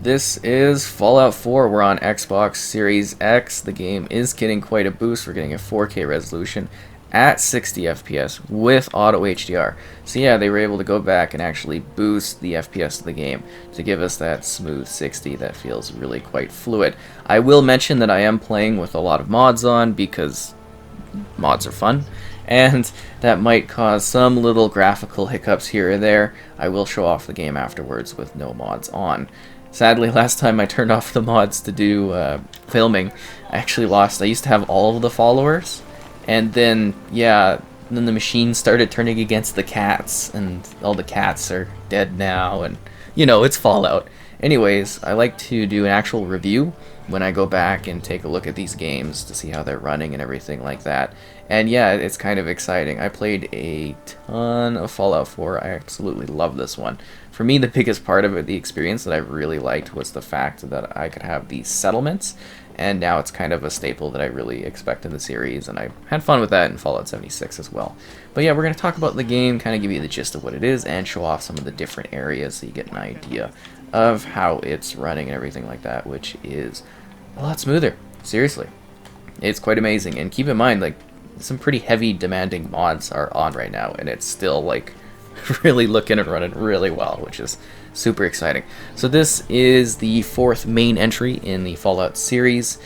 This is Fallout 4. We're on Xbox Series X. The game is getting quite a boost. We're getting a 4K resolution at 60 FPS with auto HDR. So yeah, they were able to go back and actually boost the FPS of the game to give us that smooth 60 that feels really quite fluid. I will mention that I am playing with a lot of mods on because mods are fun, and that might cause some little graphical hiccups here or there. I will show off the game afterwards with no mods on. Sadly, last time I turned off the mods to do filming, I actually lost. I used to have all of the followers, and then, yeah, then the machine started turning against the cats, and all the cats are dead now, and, you know, it's Fallout. Anyways, I like to do an actual review when I go back and take a look at these games to see how they're running and everything like that. And yeah, it's kind of exciting. I played a ton of Fallout 4. I absolutely love this one. For me, the biggest part of it, the experience that I really liked, was the fact that I could have these settlements, and now it's kind of a staple that I really expect in the series, and I had fun with that in Fallout 76 as well. But yeah, we're going to talk about the game, kind of give you the gist of what it is, and show off some of the different areas so you get an idea of how it's running and everything like that, which is a lot smoother. Seriously. It's quite amazing. And keep in mind, like, some pretty heavy demanding mods are on right now, and it's still, like, really looking and running really well, which is super exciting. So this is the fourth main entry in the Fallout series.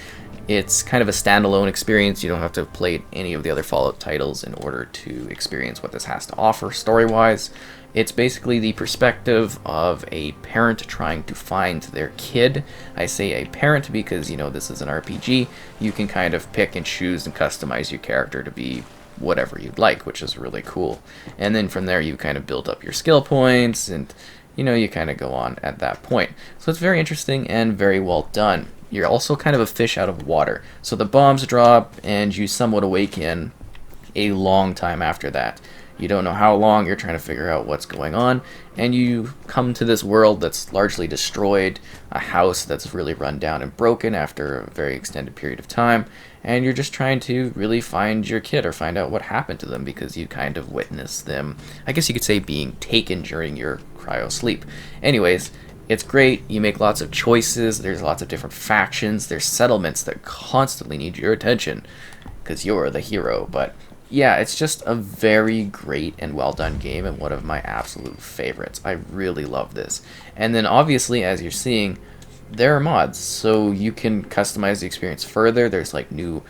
It's kind of a standalone experience. You don't have to play any of the other Fallout titles in order to experience what this has to offer story-wise. It's basically the perspective of a parent trying to find their kid. I say a parent because, you know, this is an RPG. You can kind of pick and choose and customize your character to be whatever you'd like, which is really cool. And then from there you kind of build up your skill points, and, you know, you kind of go on at that point. So it's very interesting and very well done. You're also kind of a fish out of water. So the bombs drop and you somewhat awaken a long time after that. You don't know how long, you're trying to figure out what's going on, and you come to this world that's largely destroyed, a house that's really run down and broken after a very extended period of time, and you're just trying to really find your kid or find out what happened to them because you kind of witnessed them, I guess you could say, being taken during your cryo sleep. Anyways, it's great. You make lots of choices. There's lots of different factions. There's settlements that constantly need your attention because you're the hero. But yeah, it's just a very great and well done game, and one of my absolute favorites. I really love this. And then obviously, as you're seeing, there are mods, so you can customize the experience further. There's like new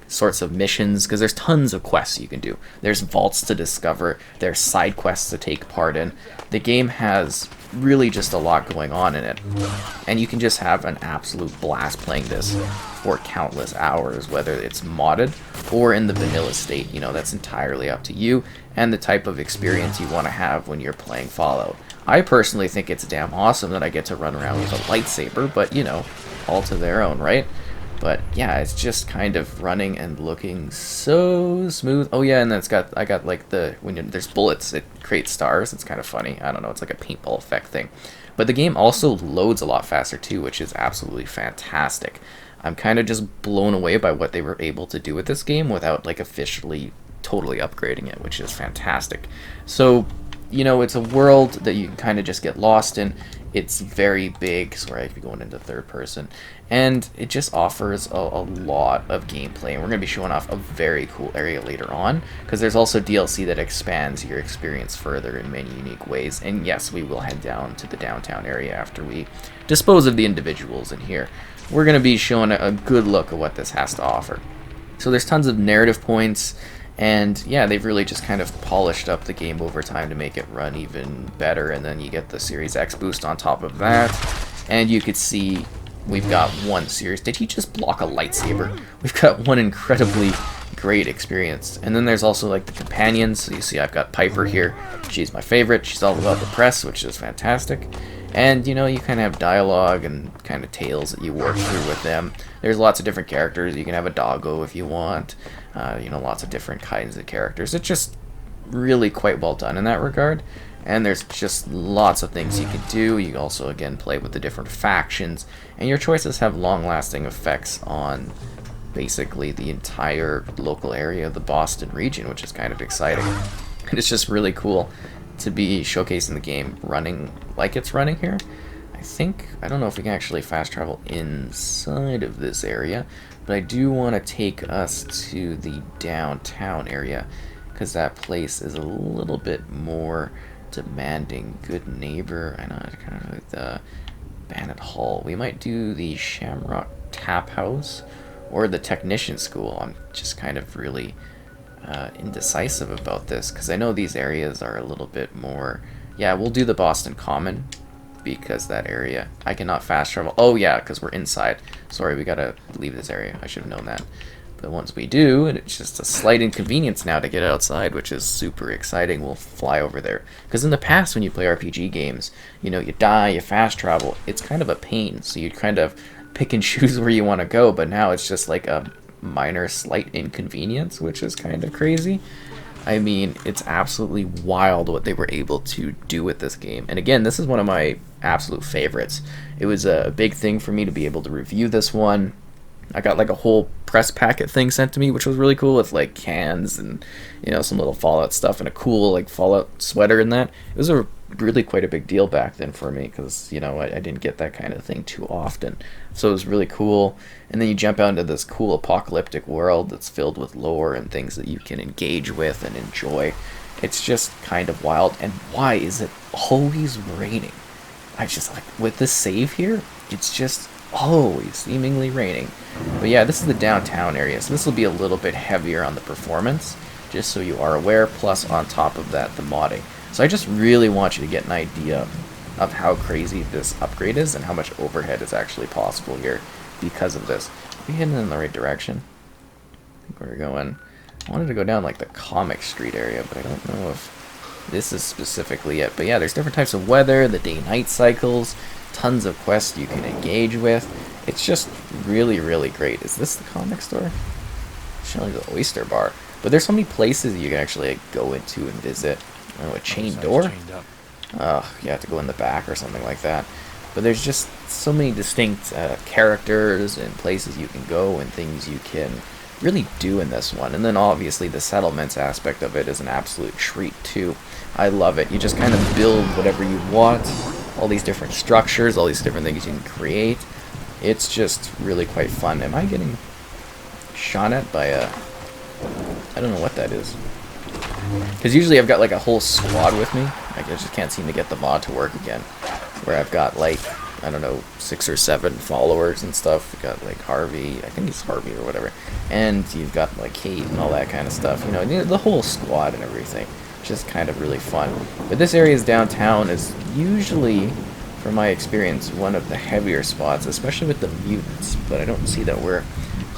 sorts of missions, because there's tons of quests you can do. There's vaults to discover, there's side quests to take part in. The game has really just a lot going on in it, and you can just have an absolute blast playing this for countless hours, whether it's modded or in the vanilla state. You know, that's entirely up to you and the type of experience you want to have when you're playing Fallout. I personally think it's damn awesome that I get to run around with a lightsaber, but, you know, all to their own, right? But yeah, it's just kind of running and looking so smooth. Oh yeah, and then I got like there's bullets, it creates stars. It's kind of funny. I don't know, it's like a paintball effect thing. But the game also loads a lot faster too, which is absolutely fantastic. I'm kind of just blown away by what they were able to do with this game without like officially totally upgrading it, which is fantastic. So, you know, it's a world that you can kind of just get lost in. It's very big, sorry, I could be going into third person, and it just offers a lot of gameplay, and we're going to be showing off a very cool area later on, because there's also DLC that expands your experience further in many unique ways. And yes, we will head down to the downtown area after we dispose of the individuals in here. We're going to be showing a good look at what this has to offer. So there's tons of narrative points, and yeah, they've really just kind of polished up the game over time to make it run even better. And then you get the Series X boost on top of that, and you could see we've got one series. Did he just block a lightsaber? We've got one incredibly great experience. And then there's also like the companions. So you see I've got Piper here. She's my favorite. She's all about the press, which is fantastic. And, you know, you kind of have dialogue and kind of tales that you work through with them. There's lots of different characters. You can have a doggo if you want. You know, lots of different kinds of characters. It's just really quite well done in that regard. And there's just lots of things you can do. You also, again, play with the different factions. And your choices have long-lasting effects on basically the entire local area of the Boston region, which is kind of exciting. And it's just really cool to be showcasing the game running like it's running here. I don't know if we can actually fast travel inside of this area, but I do want to take us to the downtown area, because that place is a little bit more demanding. Good neighbor, I know, kind of like the Bandit Hall. We might do the Shamrock Tap House or the Technician School. I'm just kind of really indecisive about this, because I know these areas are a little bit more... Yeah, we'll do the Boston Common, because that area, I cannot fast travel. Oh yeah, because we're inside. Sorry, we gotta leave this area. I should have known that. But once we do, and it's just a slight inconvenience now to get outside, which is super exciting, we'll fly over there. Because in the past, when you play RPG games, you know, you die, you fast travel, it's kind of a pain. So you kind of pick and choose where you want to go, but now it's just like a minor slight inconvenience, which is kind of crazy. I mean, it's absolutely wild what they were able to do with this game. And again, this is one of my absolute favorites. It was a big thing for me to be able to review this one. I got like a whole press packet thing sent to me, which was really cool, with like cans and, you know, some little Fallout stuff and a cool like Fallout sweater in that. It was really quite a big deal back then for me, because, you know, I didn't get that kind of thing too often. So it was really cool. And then you jump out into this cool apocalyptic world that's filled with lore and things that you can engage with and enjoy. It's just kind of wild. And why is it always raining? I just like, with the save here, it's just always seemingly raining. But yeah, this is the downtown area, so this will be a little bit heavier on the performance, just so you are aware, plus on top of that, the modding. So I just really want you to get an idea of how crazy this upgrade is and how much overhead is actually possible here because of this. Are we heading in the right direction? I think we're going... I wanted to go down like the comic street area, but I don't know if this is specifically it. But yeah, there's different types of weather, the day-night cycles, tons of quests you can engage with. It's just really, really great. Is this the comic store? Showing the Oyster Bar. But there's so many places you can actually like, go into and visit. Oh, a chain door? Oh, you have to go in the back or something like that. But there's just so many distinct characters and places you can go and things you can really do in this one. And then obviously the settlements aspect of it is an absolute treat too. I love it. You just kind of build whatever you want. All these different structures, all these different things you can create. It's just really quite fun. Am I getting shot at by a... I don't know what that is. Because usually I've got like a whole squad with me. I just can't seem to get the mod to work again. Where I've got like, I don't know, 6 or 7 followers and stuff. You've got like Harvey, I think he's Harvey or whatever. And you've got like Kate and all that kind of stuff. You know, the whole squad and everything. Just kind of really fun. But this area's downtown is usually, from my experience, one of the heavier spots, especially with the mutants. But I don't see that we're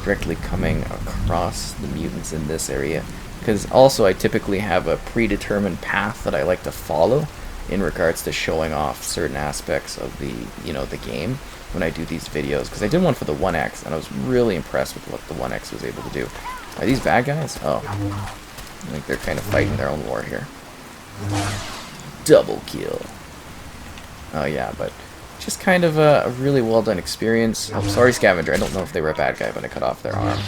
directly coming across the mutants in this area. Because also I typically have a predetermined path that I like to follow in regards to showing off certain aspects of the, you know, the game when I do these videos. Because I did one for the 1X and I was really impressed with what the 1X was able to do. Are these bad guys? Oh. I think they're kind of fighting their own war here. Double kill. Oh yeah, but just kind of a really well done experience. Oh, sorry Scavenger, I don't know if they were a bad guy, but I cut off their arm.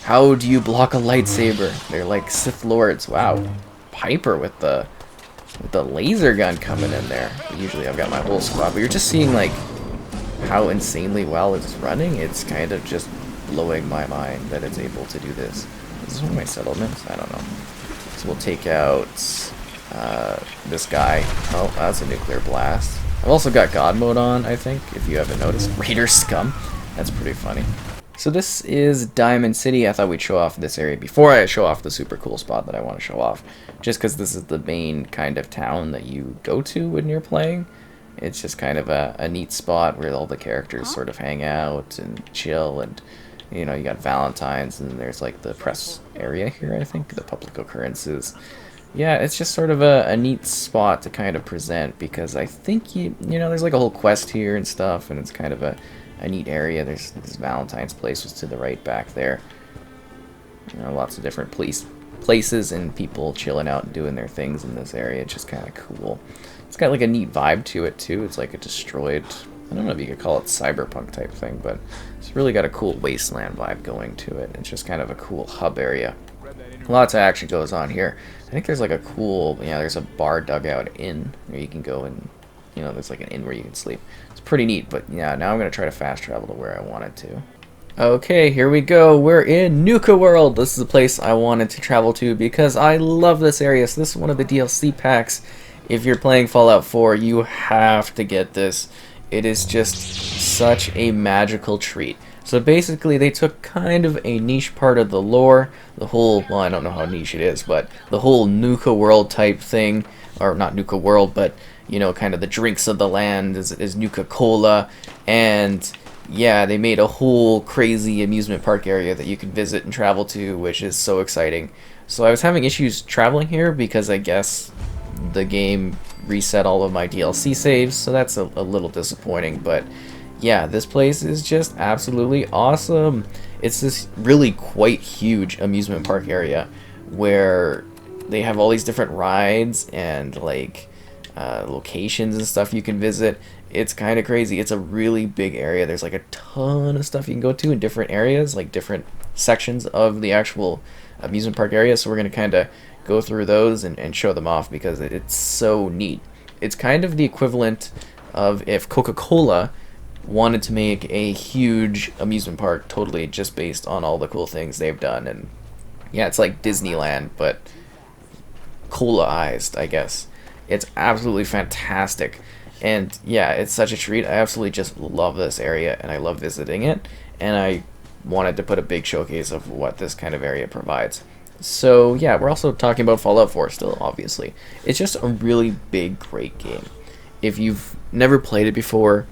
How do you block a lightsaber? They're like Sith Lords. Wow. Piper with the laser gun coming in there. Usually I've got my whole squad, but you're just seeing like how insanely well it's running. It's kind of just blowing my mind that it's able to do this. Is this one of my settlements? I don't know. So we'll take out this guy. Oh, that's a nuclear blast. I've also got God mode on, I think, if you haven't noticed. Raider Scum. That's pretty funny. So this is Diamond City. I thought we'd show off this area before I show off the super cool spot that I want to show off. Just because this is the main kind of town that you go to when you're playing. It's just kind of a neat spot where all the characters sort of hang out and chill. And, you know, you got Valentine's and there's like the press area here, I think. The public occurrences. Yeah, it's just sort of a neat spot to kind of present because I think, you know, there's like a whole quest here and stuff. And it's kind of a neat area. There's this Valentine's place was to the right back there. You know, lots of different places and people chilling out and doing their things in this area. It's just kind of cool. It's got like a neat vibe to it too. It's like a destroyed, I don't know if you could call it cyberpunk type thing, but it's really got a cool wasteland vibe going to it. It's just kind of a cool hub area. Lots of action goes on here. I think there's like a cool, yeah, there's a bar dugout inn where you can go and You know, there's like an inn where you can sleep. It's pretty neat, but yeah, now I'm going to try to fast travel to where I wanted to. Okay, here we go. We're in Nuka World. This is the place I wanted to travel to because I love this area. So this is one of the DLC packs. If you're playing Fallout 4, you have to get this. It is just such a magical treat. So basically, they took kind of a niche part of the lore, the whole, well, I don't know how niche it is, but the whole Nuka World type thing, or not Nuka World, but, you know, kind of the drinks of the land is Nuka Cola, and yeah, they made a whole crazy amusement park area that you can visit and travel to, which is so exciting. So I was having issues traveling here because I guess the game reset all of my DLC saves, so that's a little disappointing, but yeah, this place is just absolutely awesome. It's this really quite huge amusement park area where they have all these different rides and like locations and stuff you can visit. It's kind of crazy. It's a really big area. There's like a ton of stuff you can go to in different areas, like different sections of the actual amusement park area. So we're going to kind of go through those and show them off because it's so neat. It's kind of the equivalent of if Coca-Cola wanted to make a huge amusement park totally just based on all the cool things they've done. And yeah, it's like Disneyland, but cola-ized, I guess. It's absolutely fantastic. And yeah, it's such a treat. I absolutely just love this area, and I love visiting it. And I wanted to put a big showcase of what this kind of area provides. So yeah, we're also talking about Fallout 4 still, obviously. It's just a really big, great game. If you've never played it before,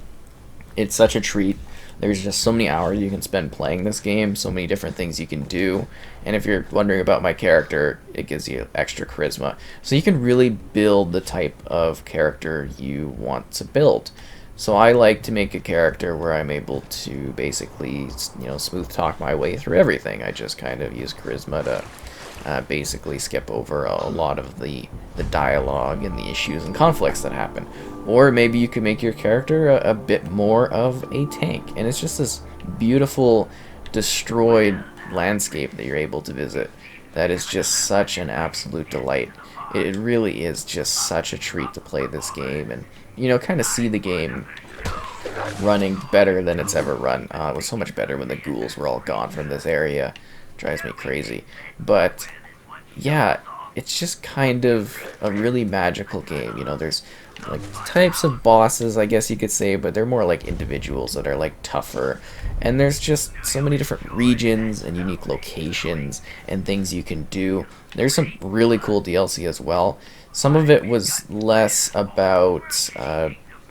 it's such a treat. There's just so many hours you can spend playing this game, so many different things you can do. And if you're wondering about my character, it gives you extra charisma. So you can really build the type of character you want to build. So I like to make a character where I'm able to basically, you know, smooth talk my way through everything. I just kind of use charisma to basically skip over a lot of the dialogue and the issues and conflicts that happen. Or maybe you could make your character a bit more of a tank, and it's just this beautiful destroyed landscape that you're able to visit that is just such an absolute delight. It really is just such a treat to play this game and, you know, kind of see the game running better than it's ever run. It was so much better when the ghouls were all gone from this area. Drives me crazy. But yeah, it's just kind of a really magical game. You know, there's like types of bosses, I guess you could say, but they're more like individuals that are like tougher. And there's just so many different regions and unique locations and things you can do. There's some really cool DLC as well. Some of it was less about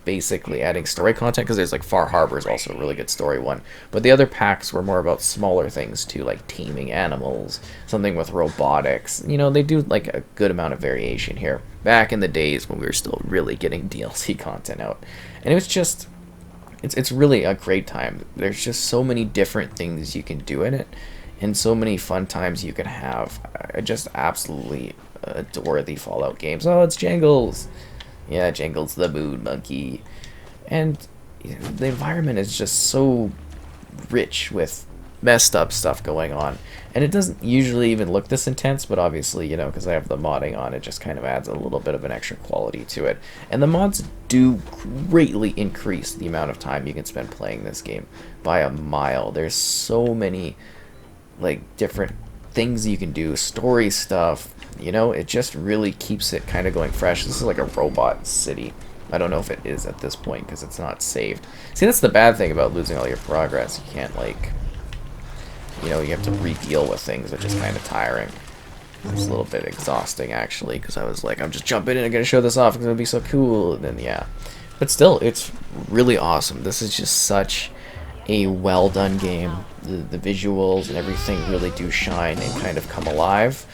basically adding story content, because there's like Far Harbor is also a really good story one, but the other packs were more about smaller things too, like taming animals, something with robotics. You know, they do like a good amount of variation here back in the days when we were still really getting DLC content out, and it was just it's really a great time. There's just so many different things you can do in it and so many fun times you can have. I just absolutely adore the Fallout games. Oh, it's Jangles. Yeah, Jangles the moon monkey. And the environment is just so rich with messed up stuff going on. And it doesn't usually even look this intense, but obviously, you know, because I have the modding on, it just kind of adds a little bit of an extra quality to it. And the mods do greatly increase the amount of time you can spend playing this game by a mile. There's so many, like, different things you can do, story stuff. You know, it just really keeps it kind of going fresh. This is like a robot city. I don't know if it is at this point because it's not saved. See, that's the bad thing about losing all your progress. You can't, like, you know, you have to re-deal with things, which is kind of tiring. It's a little bit exhausting, actually, because I was like, I'm just jumping in and going to show this off because it'll be so cool. And then, yeah. But still, it's really awesome. This is just such a well-done game. The visuals and everything really do shine and kind of come alive.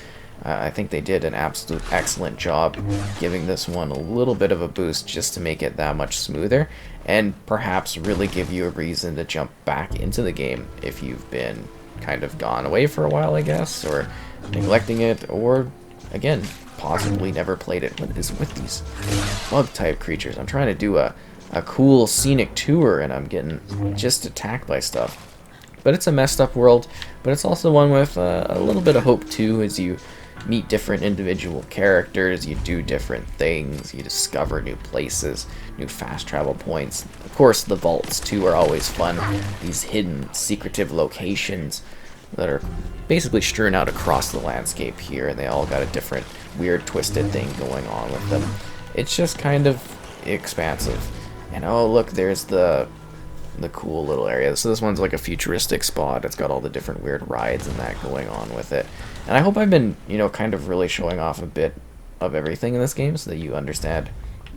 I think they did an absolute excellent job giving this one a little bit of a boost just to make it that much smoother, and perhaps really give you a reason to jump back into the game if you've been kind of gone away for a while, I guess, or neglecting it, or, again, possibly never played it. What is with these bug-type creatures? I'm trying to do a cool scenic tour, and I'm getting just attacked by stuff. But it's a messed up world, but it's also one with a little bit of hope, too, as you meet different individual characters, you do different things, you discover new places, new fast travel points. Of course, the vaults too are always fun. These hidden, secretive locations that are basically strewn out across the landscape here, and they all got a different weird twisted thing going on with them. It's just kind of expansive. And oh look, there's the cool little area. So this one's like a futuristic spot. It's got all the different weird rides and that going on with it. And I hope I've been, you know, kind of really showing off a bit of everything in this game so that you understand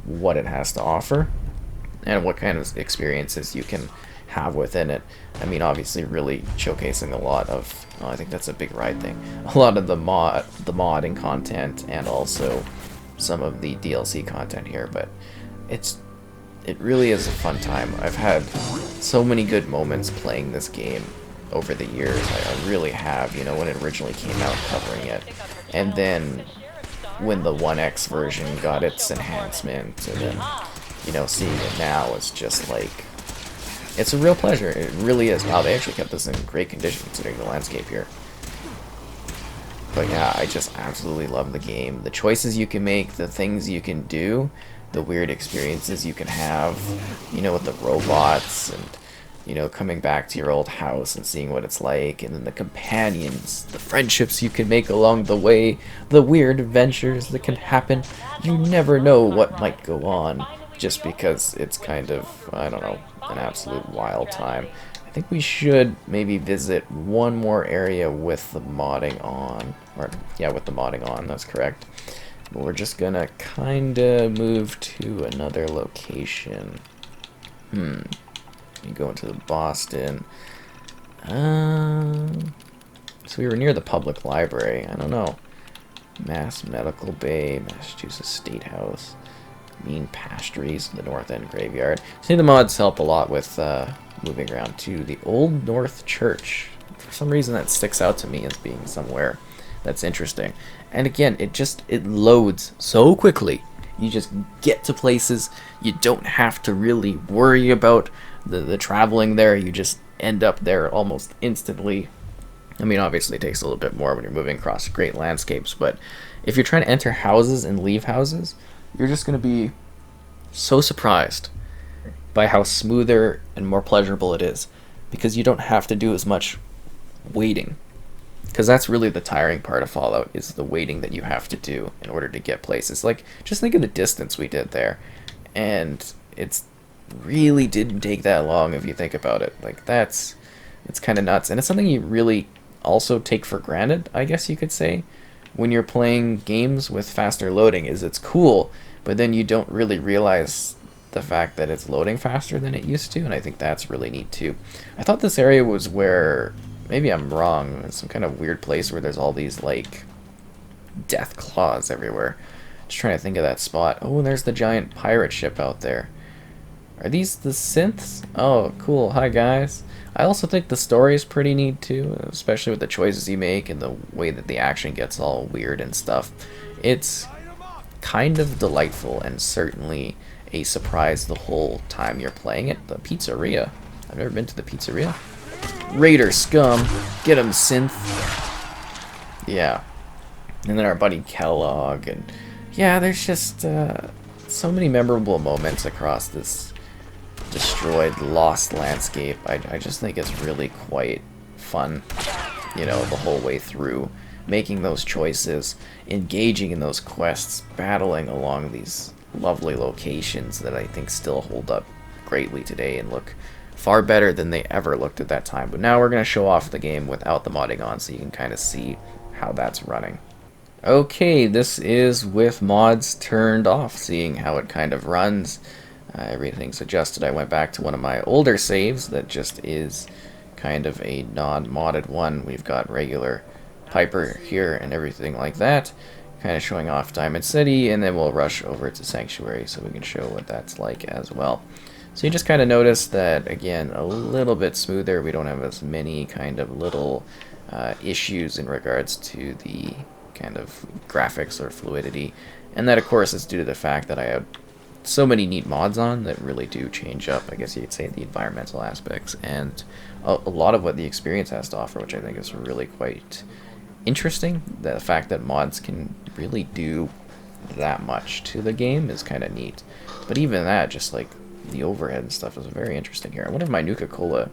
what it has to offer and what kind of experiences you can have within it. I mean, obviously really showcasing a lot of, I think that's a big ride thing, a lot of the modding content and also some of the DLC content here, but it really is a fun time. I've had so many good moments playing this game over the years. I really have, you know, when it originally came out covering it, and then when the 1X version got its enhancement, and then, you know, seeing it now is just like, it's a real pleasure. It really is. Wow, they actually kept this in great condition considering the landscape here. But yeah, I just absolutely love the game. The choices you can make, the things you can do, the weird experiences you can have, you know, with the robots and, you know, coming back to your old house and seeing what it's like, and then the companions, the friendships you can make along the way, the weird adventures that can happen. You never know what might go on just because it's kind of, I don't know, an absolute wild time. I think we should maybe visit one more area with the modding on. Or, yeah, with the modding on, that's correct. But we're just gonna kinda move to another location. You go into Boston. So we were near the public library. I don't know. Mass Medical Bay, Massachusetts State House. Mean Pastries, the North End Graveyard. See, the mods help a lot with moving around to the Old North Church. For some reason that sticks out to me as being somewhere that's interesting. And again, it loads so quickly. You just get to places. You don't have to really worry about the traveling there. You just end up there almost instantly. I mean, obviously it takes a little bit more when you're moving across great landscapes, but if you're trying to enter houses and leave houses, you're just going to be so surprised by how smoother and more pleasurable it is, because you don't have to do as much waiting. Because that's really the tiring part of Fallout, is the waiting that you have to do in order to get places. Like, just think of the distance we did there, and it's really didn't take that long if you think about it. Like, it's kind of nuts, and it's something you really also take for granted, I guess you could say, when you're playing games with faster loading. Is it's cool, but then you don't really realize the fact that it's loading faster than it used to, and I think that's really neat too. I thought this area was where, maybe I'm wrong, it's some kind of weird place where there's all these like death claws everywhere. Just trying to think of that spot. Oh, there's the giant pirate ship out there. Are these the synths? Oh, cool. Hi, guys. I also think the story is pretty neat, too, especially with the choices you make and the way that the action gets all weird and stuff. It's kind of delightful and certainly a surprise the whole time you're playing it. The pizzeria. I've never been to the pizzeria. Raider scum. Get him, synth. Yeah. And then our buddy Kellogg. And yeah, there's just so many memorable moments across this destroyed, lost landscape. I just think it's really quite fun, you know, the whole way through, making those choices, engaging in those quests, battling along these lovely locations that I think still hold up greatly today and look far better than they ever looked at that time. But now we're going to show off the game without the modding on so you can kind of see how that's running. Okay, this is with mods turned off, seeing how it kind of runs. Everything's adjusted. I went back to one of my older saves that just is kind of a non-modded one. We've got regular Piper here and everything like that, kind of showing off Diamond City, and then we'll rush over to Sanctuary so we can show what that's like as well. So you just kind of notice that, again, a little bit smoother. We don't have as many kind of little issues in regards to the kind of graphics or fluidity, and that of course is due to the fact that I have so many neat mods on that really do change up, I guess you could say, the environmental aspects and a lot of what the experience has to offer, which I think is really quite interesting. The fact that mods can really do that much to the game is kind of neat. But even that, just like the overhead and stuff, is very interesting here. I wonder if my Nuka Cola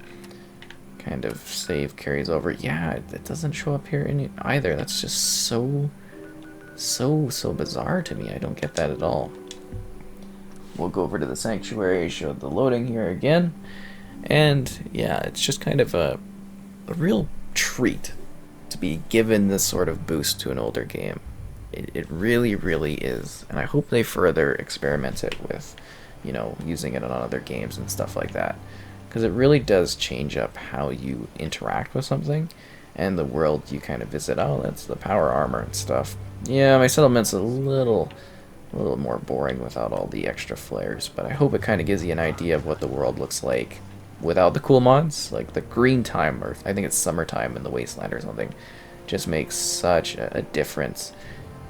kind of save carries over. Yeah, it doesn't show up here either. That's just so bizarre to me. I don't get that at all. We'll go over to the sanctuary, show the loading here again. And yeah, it's just kind of a real treat to be given this sort of boost to an older game. It really, really is. And I hope they further experiment it with, you know, using it on other games and stuff like that. Because it really does change up how you interact with something and the world you kind of visit. Oh, that's the power armor and stuff. Yeah, my settlement's a little more boring without all the extra flares, but I hope it kind of gives you an idea of what the world looks like without the cool mods. Like the green time, or I think it's summertime in the wasteland or something, just makes such a difference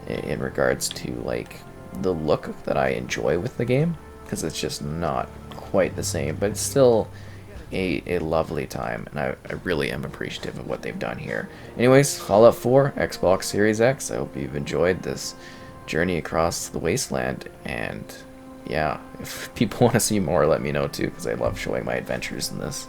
in regards to like the look that I enjoy with the game, because it's just not quite the same, but it's still a lovely time, and I really am appreciative of what they've done here. Anyways, Fallout 4, Xbox Series X, I hope you've enjoyed this journey across the wasteland, and yeah, if people want to see more, let me know too, because I love showing my adventures in this.